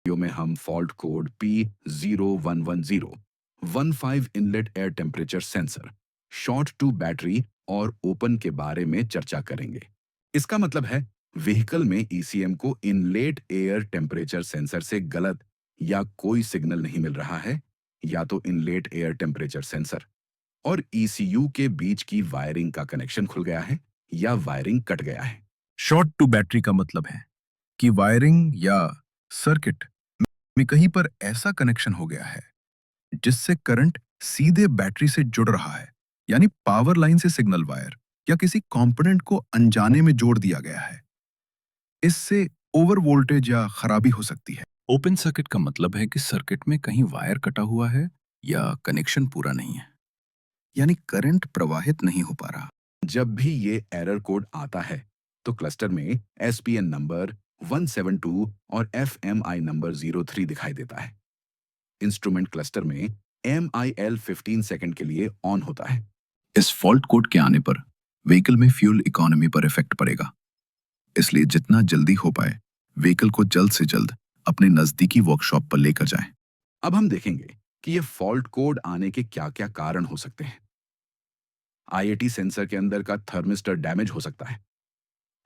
Video में हम fault code P0110 inlet air temperature sensor, short to battery और open के बारे में चर्चा करेंगे। इसका मतलब है व्हीकल में ईसीएम को इनलेट एयर टेम्परेचर सेंसर से गलत या कोई सिग्नल नहीं मिल रहा है, या तो इनलेट एयर टेम्परेचर सेंसर और ईसीयू के बीच की वायरिंग का कनेक्शन खुल गया है या वायरिंग कट गया है। शॉर्ट टू बैटरी का मतलब है कि वायरिंग या सर्किट में कहीं पर ऐसा कनेक्शन हो गया है जिससे करंट सीधे बैटरी से जुड़ रहा है, यानी पावर लाइन से सिग्नल वायर या किसी कंपोनेंट को अनजाने में जोड़ दिया गया है। इससे ओवर वोल्टेज या खराबी हो सकती है। ओपन सर्किट का मतलब है कि सर्किट में कहीं वायर कटा हुआ है या कनेक्शन पूरा नहीं है, यानी करंट प्रवाहित नहीं हो पा रहा। जब भी ये एरर कोड आता है तो क्लस्टर में एसपीएन नंबर 172 और एफएमआई नंबर 03 दिखाई देता है। इंस्ट्रूमेंट क्लस्टर में MIL 15 सेकंड के लिए ऑन होता है। इस फॉल्ट कोड के आने पर व्हीकल में फ्यूल इकोनॉमी पर इफेक्ट पड़ेगा, इसलिए जितना जल्दी हो पाए व्हीकल को जल्द से जल्द अपने नजदीकी वर्कशॉप पर लेकर जाएं। अब हम देखेंगे कि ये फॉल्ट कोड आने के क्या-क्या कारण हो सकते हैं। IAT सेंसर के अंदर का थर्मिस्टर डैमेज हो सकता है,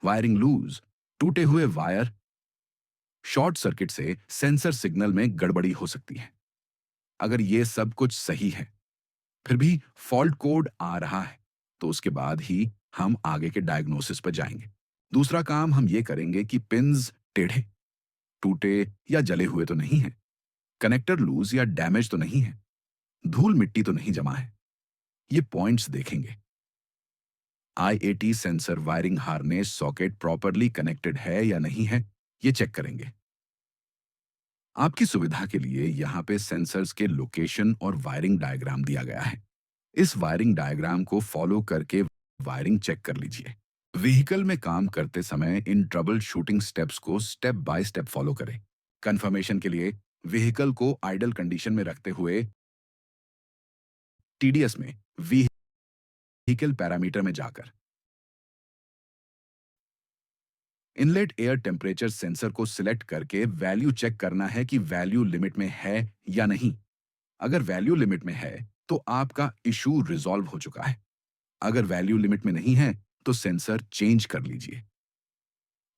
वायरिंग लूज, टूटे हुए वायर, शॉर्ट सर्किट से सेंसर सिग्नल में गड़बड़ी हो सकती है। अगर ये सब कुछ सही है, फिर भी फॉल्ट कोड आ रहा है, तो उसके बाद ही हम आगे के डायग्नोसिस पर जाएंगे। दूसरा काम हम ये करेंगे कि पिन्स टेढ़े, टूटे या जले हुए तो नहीं है, कनेक्टर लूज या डैमेज तो नहीं है, धूल मिट्टी तो नहीं जमा है। ये पॉइंट्स देखेंगे। IAT sensor wiring harness socket properly connected है या नहीं है, ये चेक करेंगे। आपकी सुविधा के लिए यहाँ पे सेंसर्स के लोकेशन और वायरिंग डायग्राम दिया गया है। इस वायरिंग डायग्राम को फॉलो करके वायरिंग चेक कर लीजिए। व्हीकल में काम करते समय इन ट्रबल शूटिंग स्टेप्स को स्टेप बाय स्टेप फॉलो करें। कंफर्मेशन के लिए व्हीकल को आइडल कंडीशन में रखते हुए TDS में व्हीकल पैरामीटर में जाकर इनलेट एयर टेम्परेचर सेंसर को सिलेक्ट करके वैल्यू चेक करना है कि वैल्यू लिमिट में है या नहीं। अगर वैल्यू लिमिट में है तो आपका इशू रिजॉल्व हो चुका है। अगर वैल्यू लिमिट में नहीं है तो सेंसर चेंज कर लीजिए।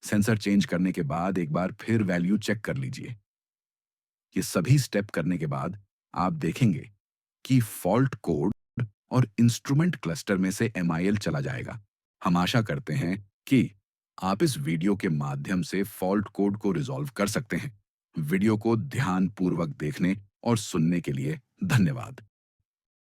सेंसर चेंज करने के बाद एक बार फिर वैल्यू चेक कर लीजिए। ये सभी स्टेप करने के बाद आप देखेंगे कि फॉल्ट कोड और इंस्ट्रूमेंट क्लस्टर में से MIL चला जाएगा। हम आशा करते हैं कि आप इस वीडियो के माध्यम से फॉल्ट कोड को रिजॉल्व कर सकते हैं। वीडियो को ध्यानपूर्वक देखने और सुनने के लिए धन्यवाद।